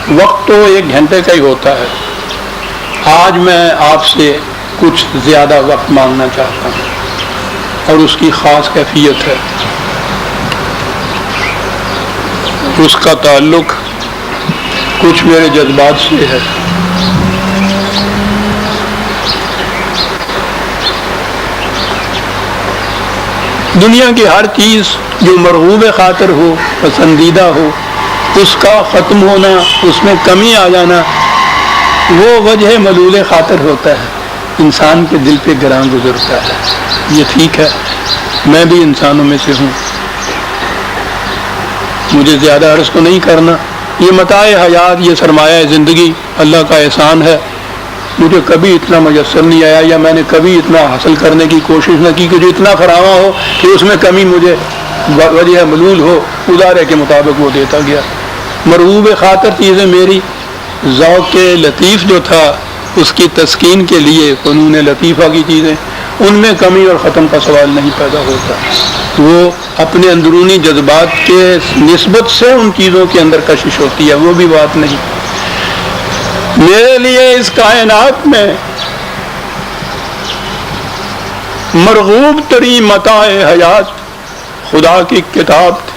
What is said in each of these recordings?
وقت تو 1 گھنٹے کا ہی ہوتا ہے. آج میں آپ سے کچھ زیادہ وقت مانگنا چاہتا ہوں اور اس کی خاص کیفیت ہے. اس کا تعلق کچھ میرے جذبات سے ہے. دنیا کی ہر چیز جو مرغوب خاطر ہو، پسندیدہ ہو، اس کا ختم ہونا، اس میں کمی آ جانا، وہ وجہ ملول خاطر ہوتا ہے، انسان کے دل پہ گراں گزرتا ہے. یہ ٹھیک ہے، میں بھی انسانوں میں سے ہوں، مجھے زیادہ عرض تو نہیں کرنا. یہ متاع حیات، یہ سرمایہ زندگی اللہ کا احسان ہے. مجھے کبھی اتنا میسر نہیں آیا، یا میں نے کبھی اتنا حاصل کرنے کی کوشش نہ کی کہ جو اتنا فراواں ہو کہ اس میں کمی مجھے وجہ ملول ہو. ادارے کے مطابق وہ دیتا گیا. مرغوب خاطر چیزیں میری، ذوق لطیف جو تھا اس کی تسکین کے لیے فنون لطیفہ کی چیزیں، ان میں کمی اور ختم کا سوال نہیں پیدا ہوتا. وہ اپنے اندرونی جذبات کے نسبت سے ان چیزوں کے اندر کشش ہوتی ہے، وہ بھی بات نہیں. میرے لیے اس کائنات میں مرغوب ترین متاع حیات خدا کی کتاب تھی،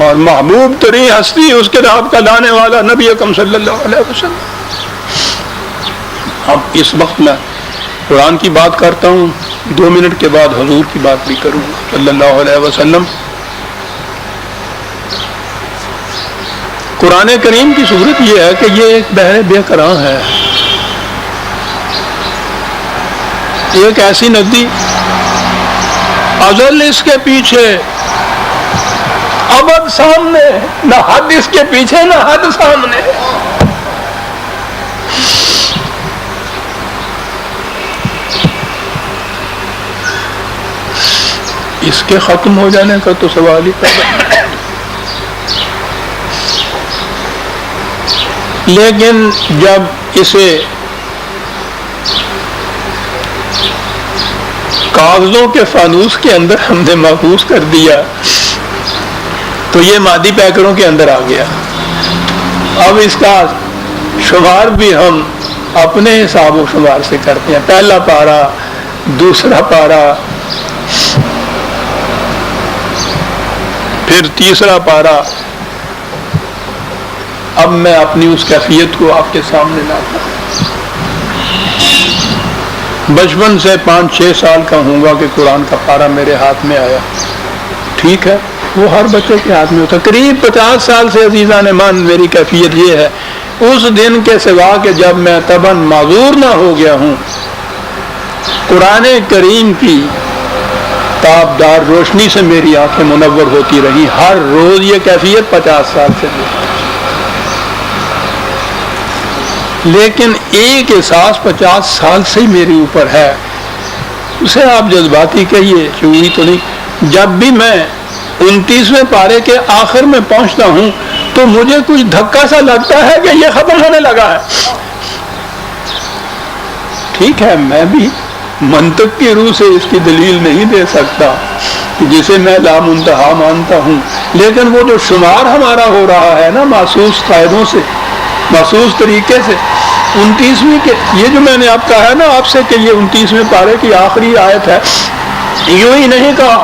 اور محبوب ترین ہستی اس کتاب کا لانے والا نبی اکرم صلی اللہ علیہ وسلم. اب اس وقت میں قرآن کی بات کرتا ہوں، 2 منٹ کے بعد حضور کی بات بھی کروں گا صلی اللہ علیہ وسلم. قرآن کریم کی صورت یہ ہے کہ یہ ایک بحر بے کراں ہے، ایک ایسی ندی، ازل اس کے پیچھے، ابد سامنے، نہ حد اس کے پیچھے نہ حد سامنے. اس کے ختم ہو جانے کا تو سوال ہی پیدا نہیں. لیکن جب اسے کاغذوں کے فانوس کے اندر ہم نے محفوظ کر دیا تو یہ مادی پیکروں کے اندر آ گیا. اب اس کا شمار بھی ہم اپنے حساب و شمار سے کرتے ہیں. پہلا پارا، دوسرا پارا، پھر تیسرا پارا. اب میں اپنی اس کیفیت کو آپ کے سامنے لاتا ہوں. بچپن سے 5-6 سال کا ہوں گا کہ قرآن کا پارا میرے ہاتھ میں آیا. ٹھیک ہے، وہ ہر بچے کے ہاتھ میں ہوتا. قریب 50 سال سے عزیزان مان میری کیفیت یہ ہے، اس دن کے سوا کہ جب میں طبعاً معذور نہ ہو گیا ہوں، قرآن کریم کی تابدار روشنی سے میری آنکھیں منور ہوتی رہی ہر روز. یہ کیفیت 50 سال سے دی. لیکن ایک احساس 50 سال سے میرے اوپر ہے، اسے آپ جذباتی کہیے، شعوری تو نہیں. جب بھی میں 29ویں پارے کے آخر میں پہنچتا ہوں تو مجھے کچھ دھکا سا لگتا ہے کہ یہ ختم ہونے لگا ہے. ٹھیک ہے، میں بھی منطق کی روح سے اس کی دلیل نہیں دے سکتا جسے میں لامنتہا مانتا ہوں، لیکن وہ جو شمار ہمارا ہو رہا ہے نا محسوس قاعدوں سے، محسوس طریقے سے، 29ویں کے یہ جو میں نے آپ کہا ہے نا آپ سے کہ یہ 29ویں پارے کی آخری آیت ہے، یوں ہی نہیں کہا،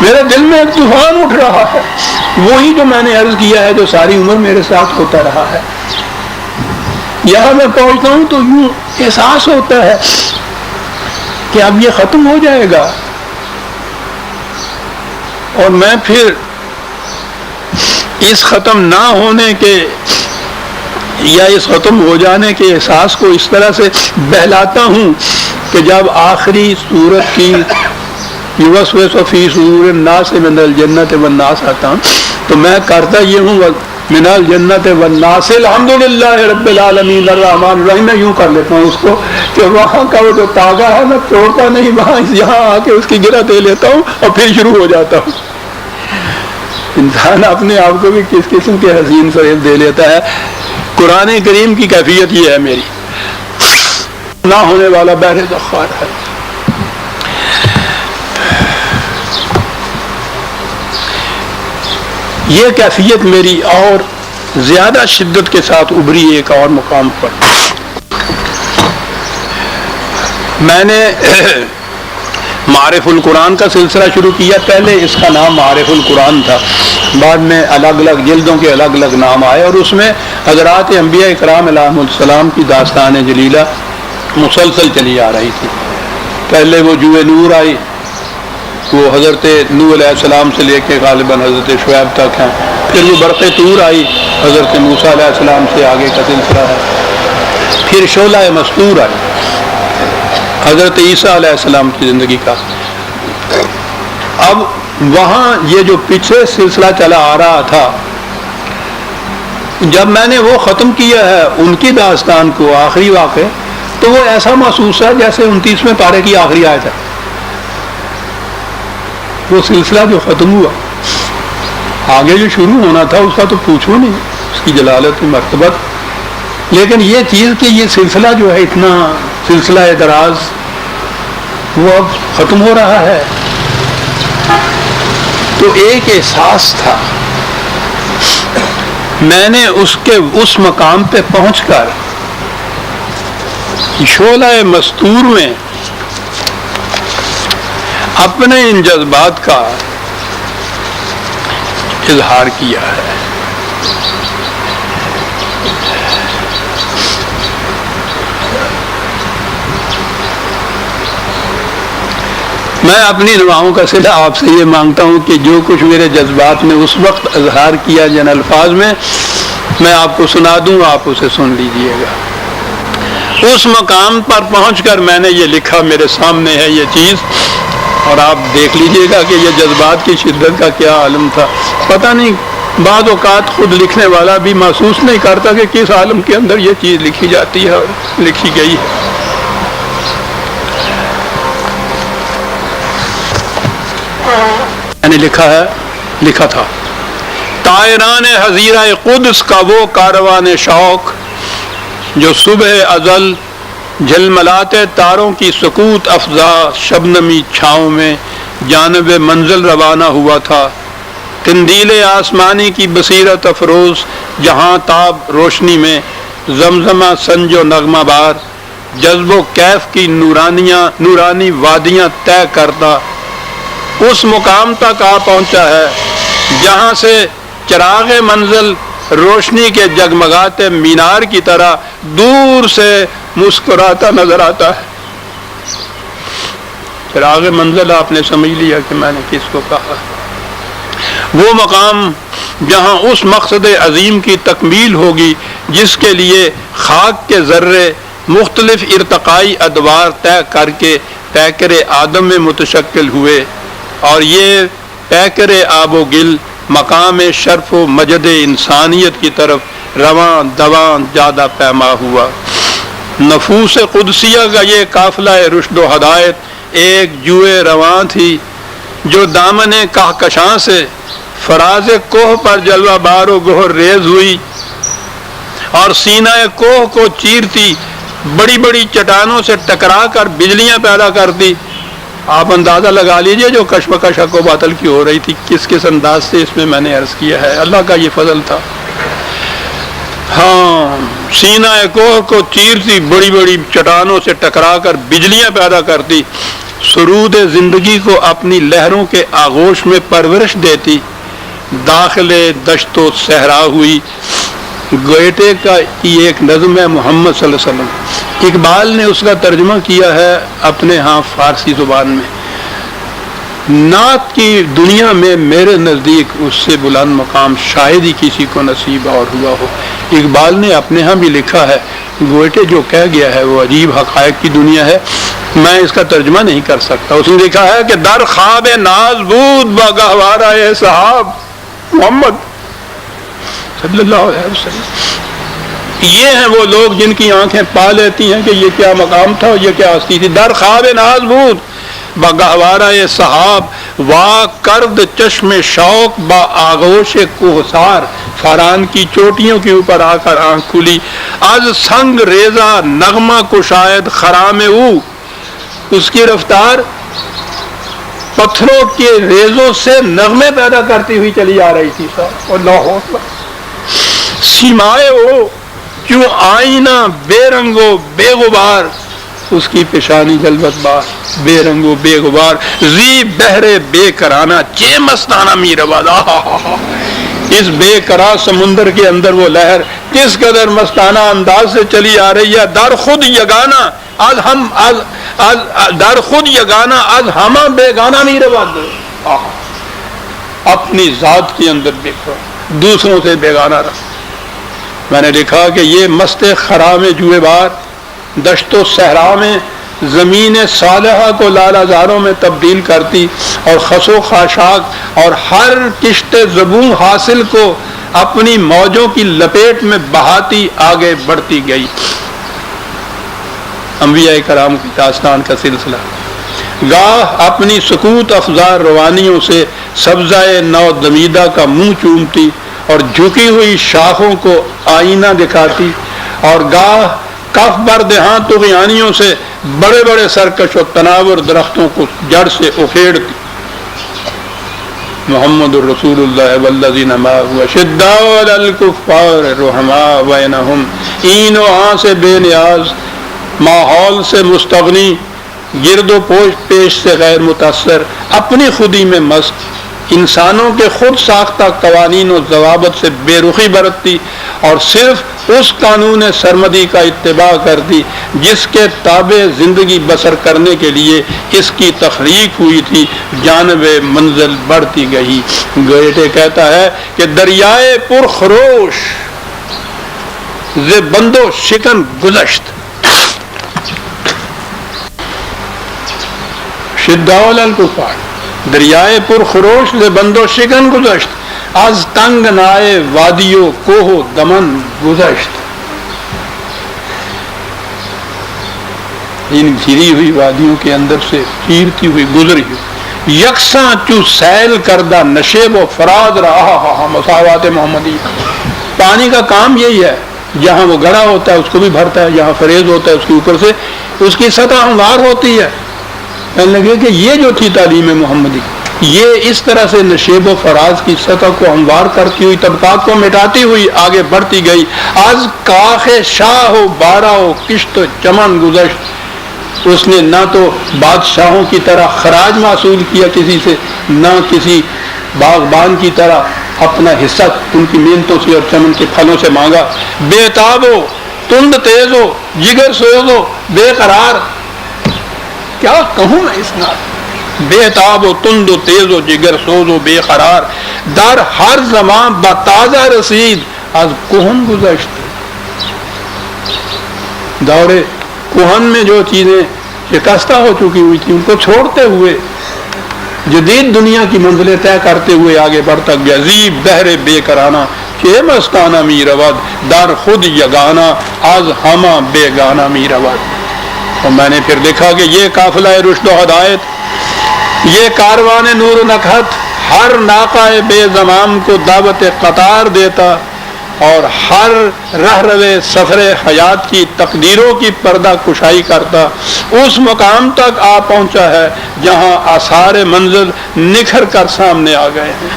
میرے دل میں ایک طوفان اٹھ رہا ہے. وہی جو میں نے عرض کیا ہے جو ساری عمر میرے ساتھ ہوتا رہا ہے. یہاں میں پہنچتا ہوں تو یوں احساس ہوتا ہے کہ اب یہ ختم ہو جائے گا، اور میں پھر اس ختم نہ ہونے کے یا اس ختم ہو جانے کے احساس کو اس طرح سے بہلاتا ہوں کہ جب آخری سورت کی یوسوس فی صدور الناس من الجنت والناس آتا ہوں تو میں کرتا یہ ہوں من الجنت والناس الحمدللہ رب العالمین الرحمن الرحیم. میں یوں کر لیتا ہوں اس کو کہ وہاں کا وہ جو تاغا ہے میں توڑتا نہیں، وہاں یہاں آ کے اس کی گرہ دے لیتا ہوں اور پھر شروع ہو جاتا ہوں. انسان اپنے آپ کو بھی کس قسم کے حسین فریب دے لیتا ہے. قرآن کریم کی کیفیت یہ ہے میری، نہ ہونے والا بحر ذخار ہے. یہ کیفیت میری، اور زیادہ شدت کے ساتھ ابھری ایک اور مقام پر. میں نے معارف القرآن کا سلسلہ شروع کیا. پہلے اس کا نام معارف القرآن تھا، بعد میں الگ الگ جلدوں کے الگ الگ نام آئے، اور اس میں حضرات انبیاء کرام علیہم السلام کی داستان جلیلہ مسلسل چلی آ رہی تھی. پہلے وہ جوئے نور آئی، وہ حضرت نوح علیہ السلام سے لے کے غالباً حضرت شعیب تک ہیں. پھر وہ برق طور آئی، حضرت موسیٰ علیہ السلام سے آگے کا سلسلہ ہے. پھر شعلہ مستور آئی، حضرت عیسیٰ علیہ السلام کی زندگی کا. اب وہاں یہ جو پیچھے سلسلہ چلا آ رہا تھا، جب میں نے وہ ختم کیا ہے ان کی داستان کو، آخری واقعے، تو وہ ایسا محسوس ہے جیسے 29ویں پارے کی آخری آیت ہے. وہ سلسلہ جو ختم ہوا، آگے جو شروع ہونا تھا اس کا تو پوچھو نہیں، اس کی جلالت مرتبت. لیکن یہ چیز کہ یہ سلسلہ جو ہے اتنا سلسلہ دراز، وہ اب ختم ہو رہا ہے، تو ایک احساس تھا. میں نے اس مقام پہ پہنچ کر شعلہ مستور میں اپنے ان جذبات کا اظہار کیا ہے. میں اپنی دعاؤں کا صلہ آپ سے یہ مانگتا ہوں کہ جو کچھ میرے جذبات نے اس وقت اظہار کیا جن الفاظ میں آپ کو سنا دوں، آپ اسے سن لیجئے گا. اس مقام پر پہنچ کر میں نے یہ لکھا، میرے سامنے ہے یہ چیز، اور آپ دیکھ لیجئے گا کہ یہ جذبات کی شدت کا کیا عالم تھا. پتہ نہیں بعض اوقات خود لکھنے والا بھی محسوس نہیں کرتا کہ کس عالم کے اندر یہ چیز لکھی جاتی ہے اور لکھی گئی ہے. میں نے لکھا تھا، طائران حزیرہ قدس کا وہ کاروان شوق جو صبح ازل جھلملاتے تاروں کی سکوت افزا شبنمی چھاؤں میں جانب منزل روانہ ہوا تھا. قندیل آسمانی کی بصیرت افروز جہاں تاب روشنی میں زمزمہ سنج و نغمہ بار جذب و کیف کی نورانی وادیاں طے کرتا اس مقام تک آ پہنچا ہے جہاں سے چراغ منزل روشنی کے جگمگاتے مینار کی طرح دور سے مسکراتا نظر آتا ہے. چراغ منزل آپ نے سمجھ لیا کہ میں نے کس کو کہا. وہ مقام جہاں اس مقصد عظیم کی تکمیل ہوگی جس کے لیے خاک کے ذرے مختلف ارتقائی ادوار طے کر کے پیکر آدم میں متشکل ہوئے، اور یہ پیکر آب و گل مقام شرف و مجد انسانیت کی طرف رواں دواں زیادہ پیما ہوا. نفوس قدسیہ کا یہ قافلہ رشد و ہدایت ایک جوئے رواں تھی جو دامن کہکشاں سے فراز کوہ پر جلوہ بار و گہر ریز ہوئی اور سینہ کوہ کو چیرتی بڑی بڑی چٹانوں سے ٹکرا کر بجلیاں پیدا کرتی. آپ اندازہ لگا لیجئے جو کشمکش حق و باطل کی ہو رہی تھی کس انداز سے اس میں میں نے عرض کیا ہے. اللہ کا یہ فضل تھا. ہاں، سینہ کوہ کو چیرتی بڑی بڑی چٹانوں سے ٹکرا کر بجلیاں پیدا کرتی، سرود زندگی کو اپنی لہروں کے آغوش میں پرورش دیتی. داخل دشت و صحرا ہوئی. گوئٹے کا ایک نظم ہے محمد صلی اللہ علیہ وسلم. اقبال نے اس کا ترجمہ کیا ہے اپنے ہاں فارسی زبان میں. نعت کی دنیا میں میرے نزدیک اس سے بلند مقام شاید ہی کسی کو نصیب اور ہوا ہو. اقبال نے اپنے ہاں بھی لکھا ہے، گوئٹے جو کہہ گیا ہے وہ عجیب حقائق کی دنیا ہے، میں اس کا ترجمہ نہیں کر سکتا. اس نے لکھا ہے کہ در خواب ناز بود با گہوارہ صحاب محمد صلی اللہ علیہ وسلم. یہ ہیں وہ لوگ جن کی آنکھیں پا لیتی ہیں کہ یہ کیا مقام تھا اور یہ کیا ہستی تھی. در خواب ناز بود با گہوارہ صحاب وا کرد چشم شوق با آغوش کوہسار. فاران کی چوٹیوں کے اوپر آ کر آنکھ کھلی. از سنگ ریزہ نغمہ کشاید خرام او. اس کی رفتار پتھروں کے ریزوں سے نغمے پیدا کرتی ہوئی چلی آ رہی تھی. اللہ اکبر. سیمائے ہو کیوں آئینہ بے رنگ و بے غبار، اس کی پیشانی جلوت بار بے رنگ و بے غبار، زی بحر بے کرانہ چے مستانہ میرآباد، اس بے قرار سمندر کے اندر وہ لہر کس قدر مستانہ انداز سے چلی آ رہی ہے۔ در خود یگانہ در خود یگانہ از ہمہ بیگانہ میرآباد، اپنی ذات کے اندر بے قرار، دوسروں سے بیگانہ رہا۔ میں نے دیکھا کہ یہ مست خرام جوئے بار دشت و صحرا میں زمین صالحہ کو لالا زاروں میں تبدیل کرتی اور خس و خاشاک اور ہر کشت زبون حاصل کو اپنی موجوں کی لپیٹ میں بہاتی آگے بڑھتی گئی۔ انبیاء کرام کی داستان کا سلسلہ گاہ اپنی سکوت افزار روانیوں سے سبزۂ نو دمیدہ کا منہ چومتی اور جھکی ہوئی شاخوں کو آئینہ دکھاتی، اور گاہ کف بر دہاں طغیانیوں سے بڑے بڑے سرکش و تناور درختوں کو جڑ سے اکھیڑتی۔ محمد الرسول اللہ والذین معہ اشداء علی الکفار رحماء بینہم، این و آن سے بے نیاز، ماحول سے مستغنی، گرد و پیش سے غیر متاثر، اپنی خودی میں مست، انسانوں کے خود ساختہ قوانین و ضوابط سے بے رخی برتتی اور صرف اس قانون سرمدی کا اتباع کرتی جس کے تابع زندگی بسر کرنے کے لیے اس کی تخلیق ہوئی تھی، جانب منزل بڑھتی گئی۔ گوئٹے کہتا ہے کہ دریائے پر خروش ز بندو شکن گذشت، شداء الکفار، دریائے پر خروش ز بندو شکن گذشت، از تنگ نائے وادیو کوہ دمن گذشت۔ ان گھری ہوئی وادیوں کے اندر سے چیرتی ہوئی گزری ہوئی یکساں چو سیل کردہ نشیب و فراز رہا۔ مساوات محمدی، پانی کا کام یہی ہے، جہاں وہ گڑا ہوتا ہے اس کو بھی بھرتا ہے، جہاں فریز ہوتا ہے اس کے اوپر سے اس کی سطح ہموار ہوتی ہے۔ کہنے لگے کہ یہ جو تھی تعلیم محمدی، یہ اس طرح سے نشیب و فراز کی سطح کو ہموار کرتی ہوئی، طبقات کو مٹاتی ہوئی آگے بڑھتی گئی۔ از کاخ شاہ و بارہ و کشت و چمن گذشت، اس نے نہ تو بادشاہوں کی طرح خراج معصول کیا کسی سے، نہ کسی باغبان کی طرح اپنا حصہ ان کی محنتوں سے اور چمن کے پھلوں سے مانگا۔ بے تاب و تند تیز و جگر سوز و بے قرار، کیا کہوں میں اس نات، بے تاب و تند و تیز و جگر سوز و بے قرار، در ہر زمان بتازہ رسید از کوہن گذشت۔ دور کوہن میں جو چیزیں شکستہ ہو چکی ہوئی تھی ان کو چھوڑتے ہوئے جدید دنیا کی منزلیں طے کرتے ہوئے آگے بڑھتا گیا۔ زی بحر بے کرانہ چے مستانہ میرآباد، در خود یگانہ از ہمہ بیگانہ میرآباد۔ اور میں نے پھر دیکھا کہ یہ قافلہ رشد و ہدایت، یہ کاروان نور و نکہت ہر ناقہ بے زمام کو دعوت قطار دیتا اور ہر رہروے سفر حیات کی تقدیروں کی پردہ کشائی کرتا اس مقام تک آ پہنچا ہے جہاں آثار منزل نکھر کر سامنے آ گئے ہیں۔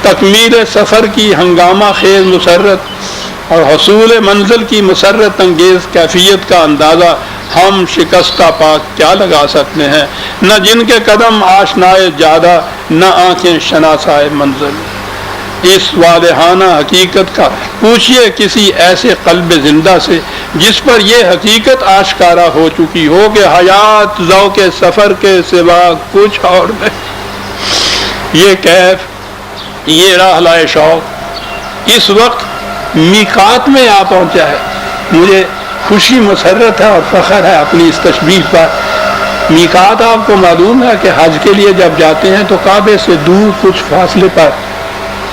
تکمیل سفر کی ہنگامہ خیز مسرت اور حصول منزل کی مسرت انگیز کیفیت کا اندازہ ہم شکستہ پاک کیا لگا سکتے ہیں، نہ جن کے قدم آشنائے جادہ، نہ آنکھیں شناسائے منزل۔ اس واضحانہ حقیقت کا پوچھئے کسی ایسے قلب زندہ سے جس پر یہ حقیقت آشکارا ہو چکی ہو کہ حیات ذوق سفر کے سوا کچھ اور نہیں۔ یہ کیف، یہ راحلہ شوق اس وقت میقات میں آ پہنچا ہے۔ مجھے خوشی مسرت ہے اور فخر ہے اپنی اس تشبیہ پر۔ میقات آپ کو معلوم ہے کہ حج کے لیے جب جاتے ہیں تو کعبے سے دور کچھ فاصلے پر،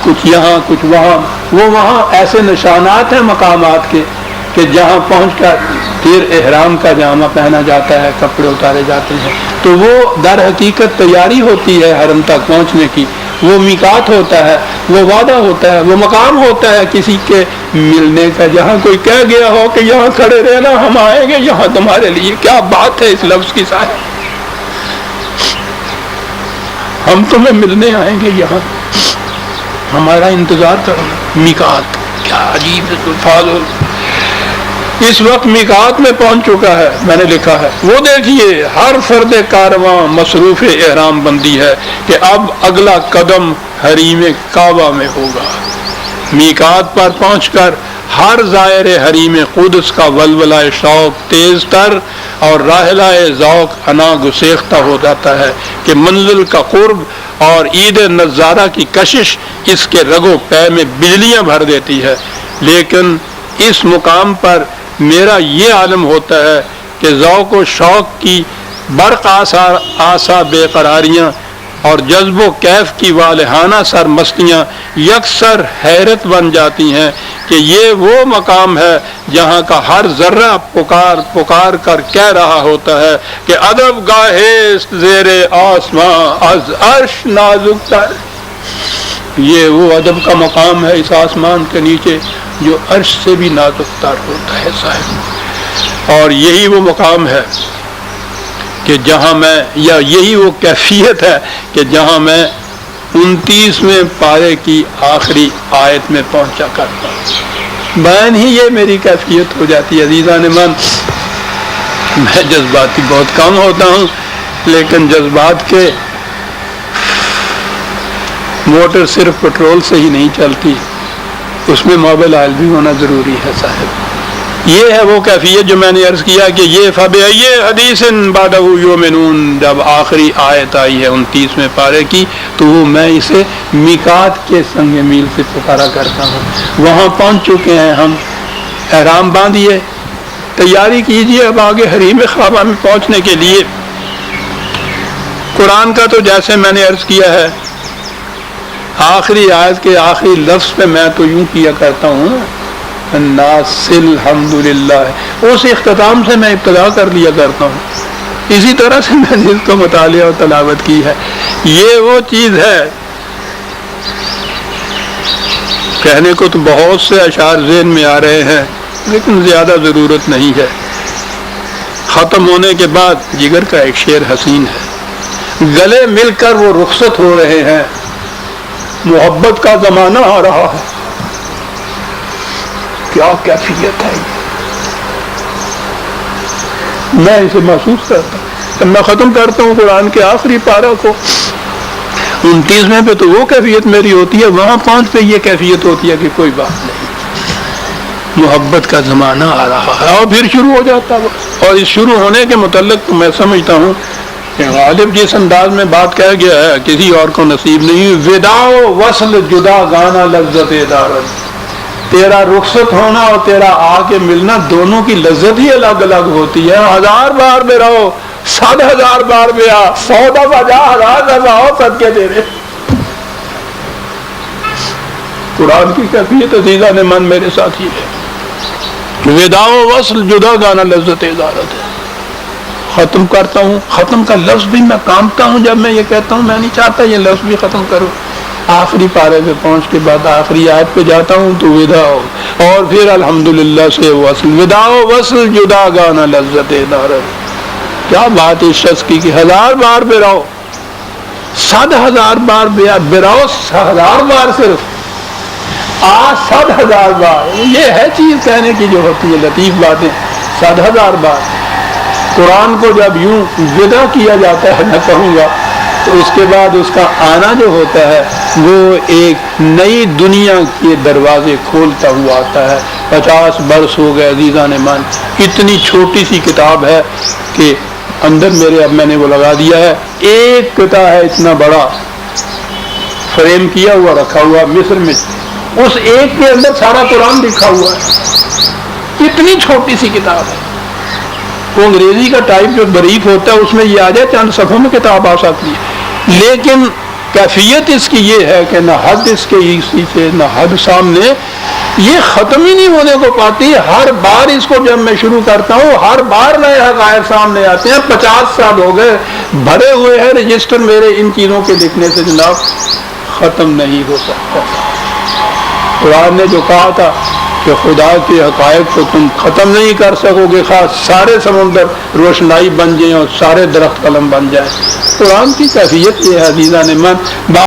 کچھ یہاں کچھ وہاں، وہ وہاں ایسے نشانات ہیں مقامات کے کہ جہاں پہنچ کر پھر احرام کا جامہ پہنا جاتا ہے، کپڑے اتارے جاتے ہیں، تو وہ در حقیقت تیاری ہوتی ہے حرم تک پہنچنے کی۔ وہ میقات ہوتا ہے، وہ وعدہ ہوتا ہے، وہ مقام ہوتا ہے کسی کے ملنے کا، جہاں کوئی کہہ گیا ہو کہ یہاں کھڑے رہنا، ہم آئیں گے یہاں تمہارے لیے۔ کیا بات ہے اس لفظ کی صاحب، ہم تمہیں ملنے آئیں گے، یہاں ہمارا انتظار کرو۔ میقات کیا کیا عجیب الفاظ. اس وقت میقات میں پہنچ چکا ہے. میں نے لکھا ہے وہ دیکھیے ہر فرد کارواں مصروف احرام بندی ہے کہ اب اگلا قدم حریم کعبہ میں ہوگا. میقات پر پہنچ کر ہر زائر حریم قدس کا ولولہ شوق تیز تر اور راحلہ ذوق انا گسیختہ ہو جاتا ہے کہ منزل کا قرب اور عید نظارہ کی کشش اس کے رگو پے میں بجلیاں بھر دیتی ہے. لیکن اس مقام پر میرا یہ عالم ہوتا ہے کہ ذوق و شوق کی برق آسا بے قراریاں اور جذب و کیف کی والہانہ سرمستیاں یکسر حیرت بن جاتی ہیں کہ یہ وہ مقام ہے جہاں کا ہر ذرہ پکار کر کہہ رہا ہوتا ہے کہ ادب گاہے زیر آسماں از عرش نازک تر. یہ وہ ادب کا مقام ہے اس آسمان کے نیچے جو عرش سے بھی نازک تر ہوتا ہے صاحب. اور یہی وہ مقام ہے کہ جہاں میں یا یہی وہ کیفیت ہے کہ جہاں میں 29ویں پارے کی آخری آیت میں پہنچا کرتا ہوں. بیان ہی یہ میری کیفیت ہو جاتی ہے. عزیزان من، میں جذباتی بہت کم ہوتا ہوں، لیکن جذبات کے موٹر صرف پٹرول سے ہی نہیں چلتی، اس میں موبل آئل بھی ہونا ضروری ہے صاحب. یہ ہے وہ کیفیت جو میں نے عرض کیا کہ یہ فَبِأَيِّ حَدِيثٍ بَعْدَهُ يُؤْمِنُونَ جب آخری آیت آئی ہے 29ویں پارے کی تو میں اسے میقات کے سنگ میل سے پکارا کرتا ہوں. وہاں پہنچ چکے ہیں ہم، احرام باندھیے، تیاری کیجیے اب آگے حریم کعبہ میں پہنچنے کے لیے. قرآن کا تو جیسے میں نے عرض کیا ہے آخری آیت کے آخری لفظ پہ میں تو یوں کیا کرتا ہوں الناس الحمدللہ، اس اختتام سے میں ابتدا کر لیا کرتا ہوں. اسی طرح سے میں نے اس کو مطالعہ اور تلاوت کی ہے. یہ وہ چیز ہے، کہنے کو تو بہت سے اشعار ذہن میں آ رہے ہیں لیکن زیادہ ضرورت نہیں ہے. ختم ہونے کے بعد جگر کا ایک شعر حسین ہے، گلے مل کر وہ رخصت ہو رہے ہیں، محبت کا زمانہ آ رہا ہے. کیا کیفیت ہے، میں اسے محسوس کرتا ہوں. میں ختم کرتا ہوں قرآن کے آخری پارہ کو 29ویں پہ تو وہ کیفیت میری ہوتی ہے، وہاں 5 پہ یہ کیفیت ہوتی ہے کہ کوئی بات نہیں، محبت کا زمانہ آ رہا ہے. اور پھر شروع ہو جاتا ہے. اور اس شروع ہونے کے متعلق تو میں سمجھتا ہوں کہ غالب جس انداز میں بات کہہ گیا ہے کسی اور کو نصیب نہیں. وداع و وصل جدا گانا لذت دارت، تیرا رخصت ہونا اور تیرا آ کے ملنا دونوں کی لذت ہی الگ الگ ہوتی ہے. 1000 بار بھی رہو، 100,000 بار بھی آ، 100 دفعہ جا، 1000 دفعہ آؤ، صدقے تیرے. قرآن کی کیفیت عزیزان من میرے ساتھ ہی ہے. وداع و وصل جدا گانا لذت دارت ہے. ختم کرتا ہوں، ختم کا لفظ بھی میں کامتا ہوں جب میں یہ کہتا ہوں، میں نہیں چاہتا یہ لفظ بھی ختم کروں. آخری پارے پہ پہنچ کے بعد آخری آیت پہ جاتا ہوں تو وداع اور پھر الحمدللہ سے وصل. وداع و وصل جدا گانا لذت دارت. کیا بات اس شخص کی کہ 1000 بار بے رہو، 100,000 بار بے رہو، 1000 بار صرف 100,000 بار. یہ ہے چیز کہنے کی جو ہوتی ہے لطیف باتیں. 100,000 بار قرآن کو جب یوں ودا کیا جاتا ہے میں کہوں گا تو اس کے بعد اس کا آنا جو ہوتا ہے وہ ایک نئی دنیا کے دروازے کھولتا ہوا آتا ہے. 50 برس ہو گئے عزیزان من. اتنی چھوٹی سی کتاب ہے کہ اندر میرے اب میں نے وہ لگا دیا ہے. ایک قطعہ ہے اتنا بڑا فریم کیا ہوا رکھا ہوا مصر میں، اس ایک کے اندر سارا قرآن لکھا ہوا ہے. اتنی چھوٹی سی کتاب ہے. وہ انگریزی کا ٹائپ جو بریک ہوتا ہے اس میں یہ آ جائے چند صفحوں میں کتاب آ سکتی ہے، لیکن کیفیت اس کی یہ ہے کہ نہ حد اس کے اسی سے نہ حد سامنے، یہ ختم ہی نہیں ہونے کو پاتی. ہر بار اس کو جب میں شروع کرتا ہوں ہر بار نئے حقائق سامنے آتے ہیں. 50 سال ہو گئے بھرے ہوئے ہیں رجسٹر میرے ان چیزوں کے لکھنے سے جناب، ختم نہیں ہو سکتا. قرآن نے جو کہا تھا کہ خدا کے حقائق کو تم ختم نہیں کر سکو گے، خاص سارے سمندر روشنائی بن جائیں اور سارے درخت قلم بن جائیں. قرآن کی کیفیت یہ ہے عزیزان من.